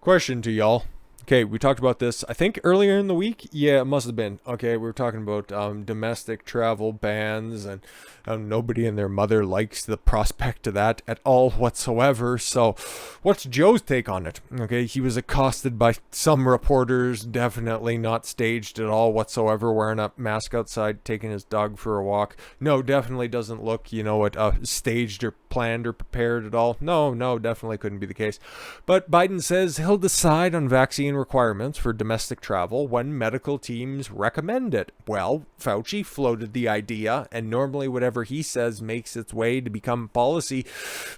Question to y'all. Okay, we talked about this, I think, earlier in the week. Yeah, it must have been. Okay, we were talking about domestic travel bans, and nobody and their mother likes the prospect of that at all whatsoever. So, what's Joe's take on it? Okay, he was accosted by some reporters, definitely not staged at all whatsoever, wearing a mask outside, taking his dog for a walk. No, definitely doesn't look, staged or planned or prepared at all. No, definitely couldn't be the case. But Biden says he'll decide on vaccine requirements for domestic travel when medical teams recommend it. Well, Fauci floated the idea, and normally whatever he says makes its way to become policy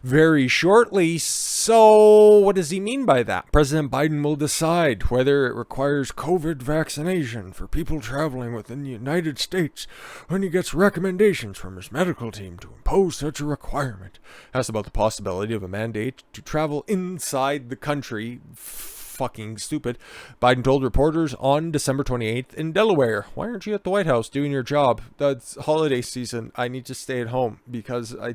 very shortly. So what does he mean by that? President Biden will decide whether it requires COVID vaccination for people traveling within the United States when he gets recommendations from his medical team to impose such a requirement. Asked about the possibility of a mandate to travel inside the country. Fucking stupid. Biden told reporters on December 28th in Delaware, "Why aren't you at the White House doing your job? That's holiday season. I need to stay at home because I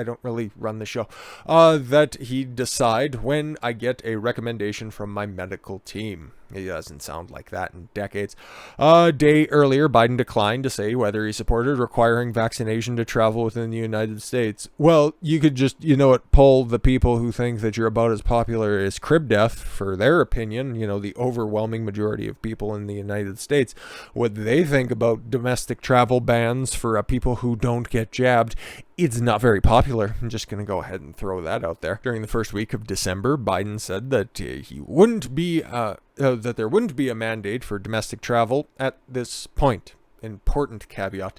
don't really run the show." That he'd decide when I get a recommendation from my medical team. It doesn't sound like that in decades. A day earlier, Biden declined to say whether he supported requiring vaccination to travel within the United States. Well, you could just, poll the people who think that you're about as popular as Crib Death for their opinion, the overwhelming majority of people in the United States, what they think about domestic travel bans for people who don't get jabbed. It's not very popular. I'm just going to go ahead and throw that out there. During the first week of December, Biden said that he wouldn't be that there wouldn't be a mandate for domestic travel at this point. Important caveat.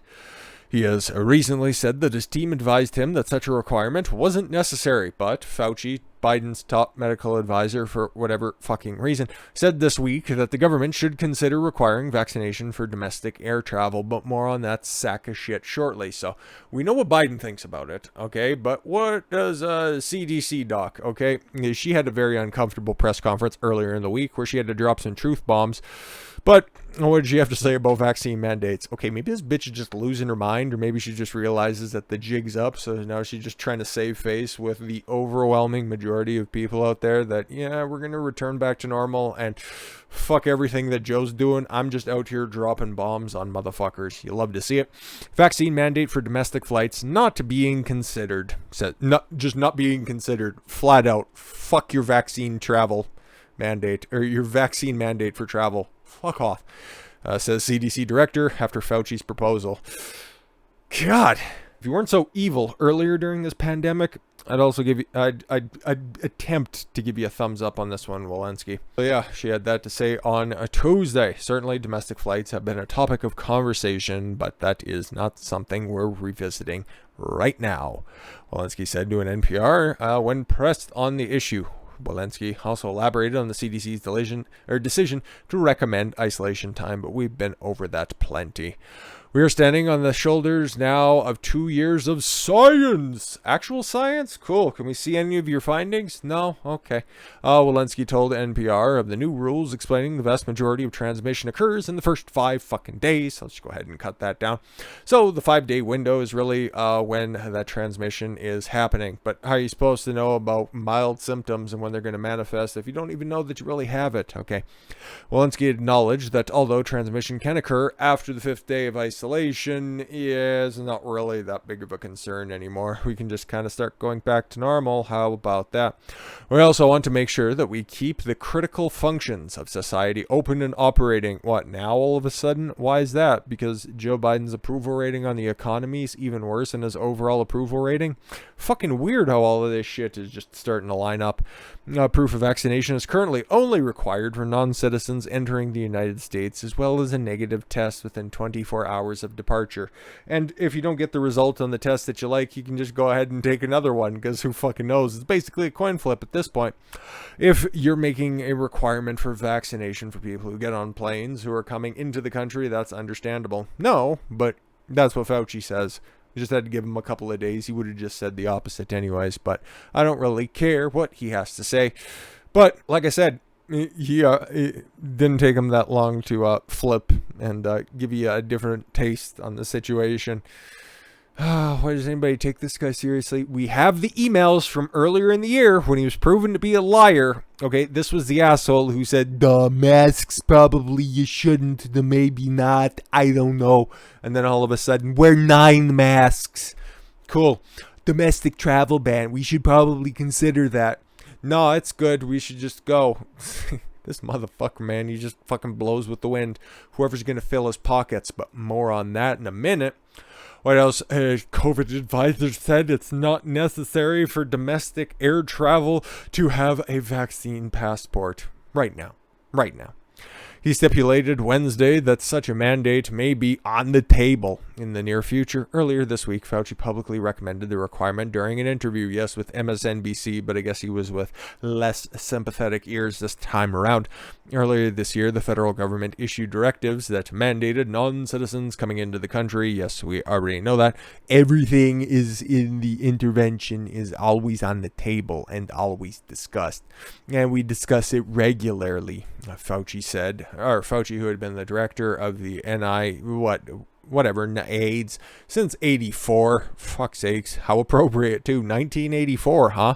He has recently said that his team advised him that such a requirement wasn't necessary, but Fauci, Biden's top medical advisor for whatever fucking reason, said this week that the government should consider requiring vaccination for domestic air travel, but more on that sack of shit shortly. So we know what Biden thinks about it, okay? But what does CDC doc, okay? She had a very uncomfortable press conference earlier in the week where she had to drop some truth bombs. But what did she have to say about vaccine mandates? Okay, maybe this bitch is just losing her mind, or maybe she just realizes that the jig's up, so now she's just trying to save face with the overwhelming majority of people out there that, we're going to return back to normal and fuck everything that Joe's doing. I'm just out here dropping bombs on motherfuckers. You love to see it. Vaccine mandate for domestic flights not being considered. Not being considered. Flat out. Fuck your vaccine travel mandate, or your vaccine mandate for travel. Fuck off, says CDC director after Fauci's proposal. God, if you weren't so evil earlier during this pandemic, I'd also give you, I'd attempt to give you a thumbs up on this one, Walensky. So yeah, she had that to say on a Tuesday. Certainly domestic flights have been a topic of conversation, but that is not something we're revisiting right now, Walensky said to an NPR when pressed on the issue. Walensky also elaborated on the CDC's decision to recommend isolation time, but we've been over that plenty. We are standing on the shoulders now of 2 years of science. Actual science? Cool. Can we see any of your findings? No? Okay. Walensky told NPR of the new rules explaining the vast majority of transmission occurs in the first 5 fucking days. Let's go ahead and cut that down. So the 5-day window is really when that transmission is happening. But how are you supposed to know about mild symptoms and when they're going to manifest if you don't even know that you really have it? Okay. Walensky acknowledged that although transmission can occur after the 5th day of isolation, is not really that big of a concern anymore. We can just kind of start going back to normal. How about that? We also want to make sure that we keep the critical functions of society open and operating. What, now all of a sudden? Why is that? Because Joe Biden's approval rating on the economy is even worse than his overall approval rating? Fucking weird how all of this shit is just starting to line up. Proof of vaccination is currently only required for non-citizens entering the United States, as well as a negative test within 24 hours of departure. And if you don't get the result on the test that you like, you can just go ahead and take another one, because who fucking knows? It's basically a coin flip at this point. If you're making a requirement for vaccination for people who get on planes who are coming into the country, that's understandable. No, but that's what Fauci says. We just had to give him a couple of days. He would have just said the opposite anyways, but I don't really care what he has to say. But like I said, it didn't take him that long to flip and give you a different taste on the situation. Why does anybody take this guy seriously? We have the emails from earlier in the year when he was proven to be a liar. Okay, this was the asshole who said, the masks probably you shouldn't, the maybe not, I don't know. And then all of a sudden, wear 9 masks. Cool. Domestic travel ban, we should probably consider that. No, it's good, we should just go. This motherfucker, man, he just fucking blows with the wind. Whoever's going to fill his pockets, but more on that in a minute. What else? COVID advisor said it's not necessary for domestic air travel to have a vaccine passport. Right now. He stipulated Wednesday that such a mandate may be on the table in the near future. Earlier this week, Fauci publicly recommended the requirement during an interview, yes, with MSNBC, but I guess he was with less sympathetic ears this time around. Earlier this year, the federal government issued directives that mandated non-citizens coming into the country. Yes, we already know that. Everything is in the intervention is always on the table and always discussed. And we discuss it regularly, Fauci said. Or Fauci, who had been the director of the AIDS since 84. Fuck's sakes, how appropriate too. 1984, huh?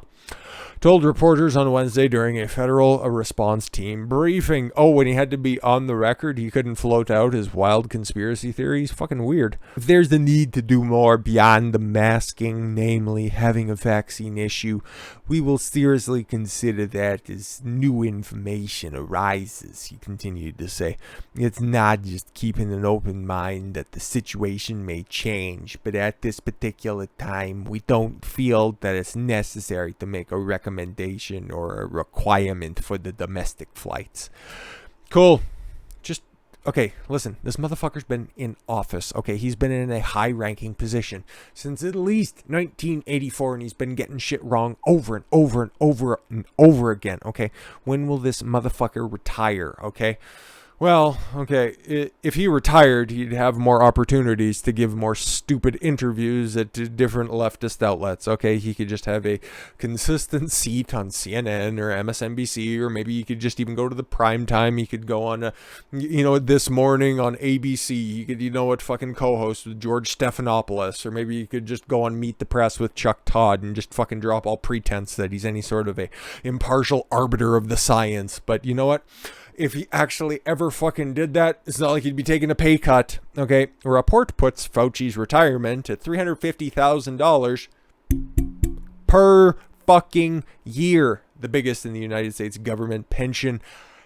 Told reporters on Wednesday during a federal response team briefing. Oh, when he had to be on the record, he couldn't float out his wild conspiracy theories. Fucking weird. If there's the need to do more beyond the masking, namely having a vaccine issue, we will seriously consider that as new information arises, he continued to say. It's not just keeping an open mind that the situation may change, but at this particular time, we don't feel that it's necessary to make a recommendation or a requirement for the domestic flights. Cool. Okay, listen, this motherfucker's been in office, okay? He's been in a high-ranking position since at least 1984, and he's been getting shit wrong over and over and over and over again, okay? When will this motherfucker retire, okay? Well, okay, if he retired, he'd have more opportunities to give more stupid interviews at different leftist outlets, okay? He could just have a consistent seat on CNN or MSNBC, or maybe he could just even go to the prime time. He could go on, This Morning on ABC. He could, fucking co-host with George Stephanopoulos, or maybe he could just go on Meet the Press with Chuck Todd and just fucking drop all pretense that he's any sort of a impartial arbiter of the science. But you know what? If he actually ever fucking did that, it's not like he'd be taking a pay cut, okay? A report puts Fauci's retirement at $350,000 per fucking year, the biggest in the United States government pension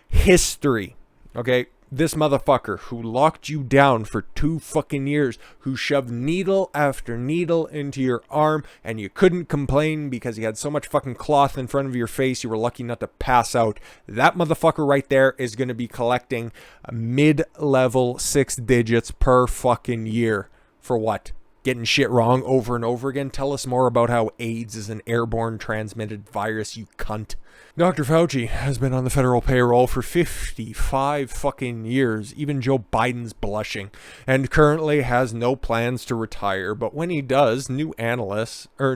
history, okay? This motherfucker who locked you down for 2 fucking years, who shoved needle after needle into your arm, and you couldn't complain because he had so much fucking cloth in front of your face you were lucky not to pass out. That motherfucker right there is going to be collecting mid-level 6 digits per fucking year. For what? Getting shit wrong over and over again? Tell us more about how AIDS is an airborne transmitted virus, you cunt. Dr. Fauci has been on the federal payroll for 55 fucking years. Even Joe Biden's blushing, and currently has no plans to retire. But when he does, new analysis, of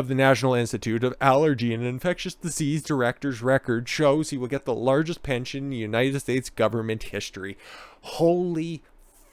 the National Institute of Allergy and Infectious Disease Director's record shows he will get the largest pension in the United States government history. Holy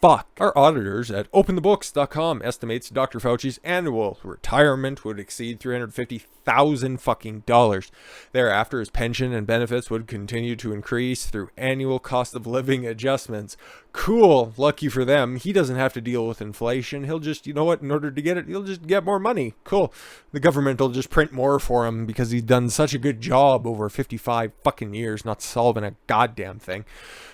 fuck. Our auditors at openthebooks.com estimates Dr. Fauci's annual retirement would exceed $350,000 fucking dollars. Thereafter, his pension and benefits would continue to increase through annual cost of living adjustments. Cool. Lucky for them. He doesn't have to deal with inflation. He'll just, in order to get it, he'll just get more money. Cool. The government will just print more for him because he's done such a good job over 55 fucking years not solving a goddamn thing.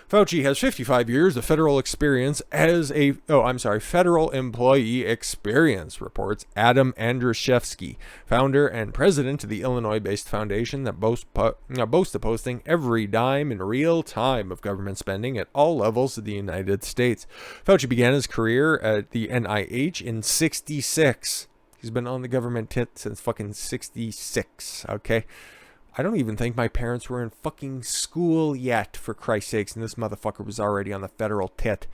Fauci has 55 years of federal experience federal employee experience, reports Adam Andrzejewski, founder and president of the Illinois-based foundation that boasts of posting every dime in real time of government spending at all levels of the United States. Fauci began his career at the NIH in '66. He's been on the government tit since fucking '66, okay? I don't even think my parents were in fucking school yet, for Christ's sakes, and this motherfucker was already on the federal tit.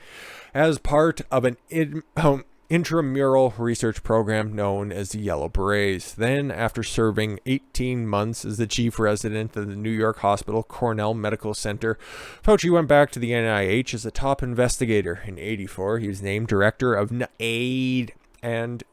As part of an intramural research program known as the Yellow Berets. Then, after serving 18 months as the chief resident of the New York Hospital Cornell Medical Center, Fauci went back to the NIH as a top investigator. In '84, he was named director of NIAID, and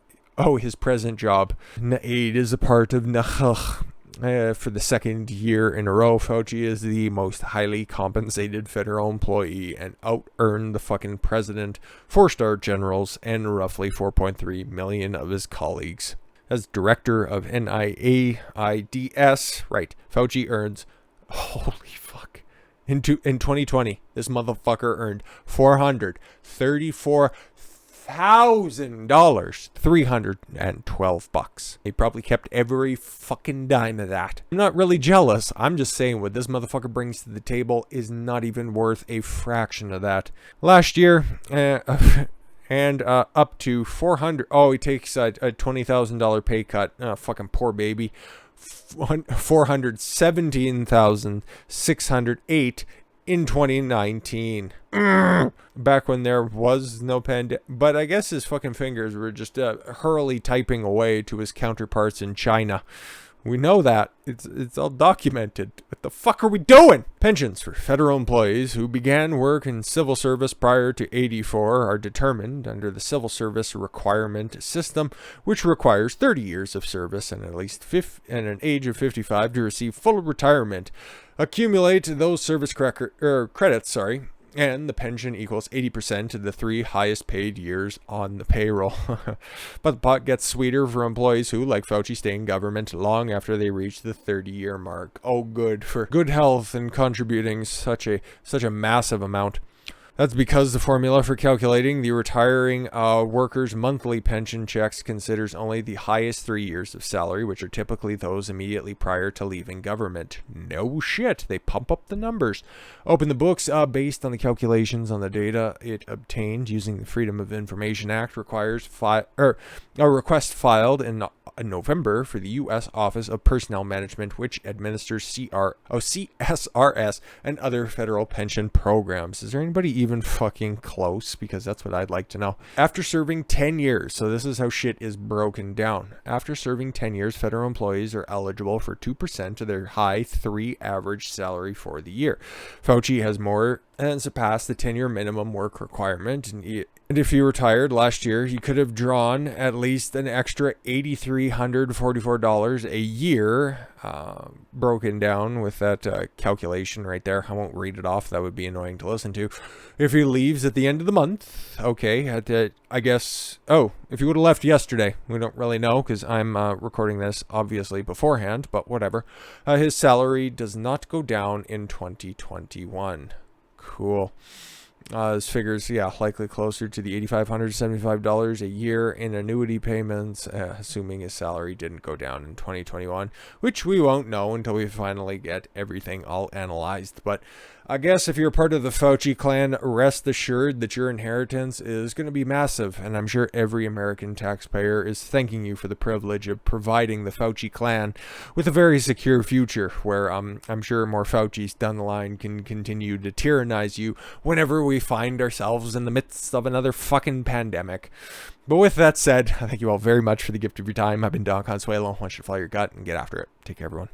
his present job. NIAID is a part of NIH. For the second year in a row, Fauci is the most highly compensated federal employee and out-earned the fucking president, 4-star generals, and roughly 4.3 million of his colleagues. As director of NIAIDS, right, Fauci earns, holy fuck, in 2020, this motherfucker earned $434,000, $312. He probably kept every fucking dime of that. I'm not really jealous. I'm just saying what this motherfucker brings to the table is not even worth a fraction of that. Last year, and up to 400. Oh, he takes a $20,000 pay cut. Fucking poor baby. 417,608 in 2019. Back when there was no pandemic. But I guess his fucking fingers were just hurriedly typing away to his counterparts in China. We know that. It's all documented. What the fuck are we doing? Pensions for federal employees who began work in civil service prior to '84 are determined under the Civil Service Requirement System, which requires 30 years of service and at least an age of 55 to receive full retirement. Accumulate those service credits, and the pension equals 80% of the 3 highest paid years on the payroll. But the pot gets sweeter for employees who, like Fauci, stay in government long after they reach the 30-year mark. Oh, good for good health and contributing such a massive amount. That's because the formula for calculating the retiring workers' monthly pension checks considers only the highest 3 years of salary, which are typically those immediately prior to leaving government. No shit, they pump up the numbers. Open the books based on the calculations on the data it obtained using the Freedom of Information Act requires a request filed in November for the U.S. Office of Personnel Management, which administers CSRS and other federal pension programs. Is there anybody even fucking close? Because that's what I'd like to know. After serving 10 years, so this is how shit is broken down. After serving 10 years, federal employees are eligible for 2% of their high 3 average salary for the year. Fauci has more than surpassed the 10-year minimum work requirement, and if he retired last year, he could have drawn at least an extra $8,344 a year, broken down with that calculation right there. I won't read it off. That would be annoying to listen to. If he leaves at the end of the month, okay, I guess, if he would have left yesterday, we don't really know because I'm recording this obviously beforehand, but whatever. His salary does not go down in 2021. Cool. His figures, likely closer to the $8,575 a year in annuity payments, assuming his salary didn't go down in 2021, which we won't know until we finally get everything all analyzed. But I guess if you're part of the Fauci clan, rest assured that your inheritance is going to be massive, and I'm sure every American taxpayer is thanking you for the privilege of providing the Fauci clan with a very secure future, where I'm sure more Faucis down the line can continue to tyrannize you whenever we find ourselves in the midst of another fucking pandemic. But with that said, I thank you all very much for the gift of your time. I've been Don Consuelo. I want you to follow your gut and get after it. Take care, everyone.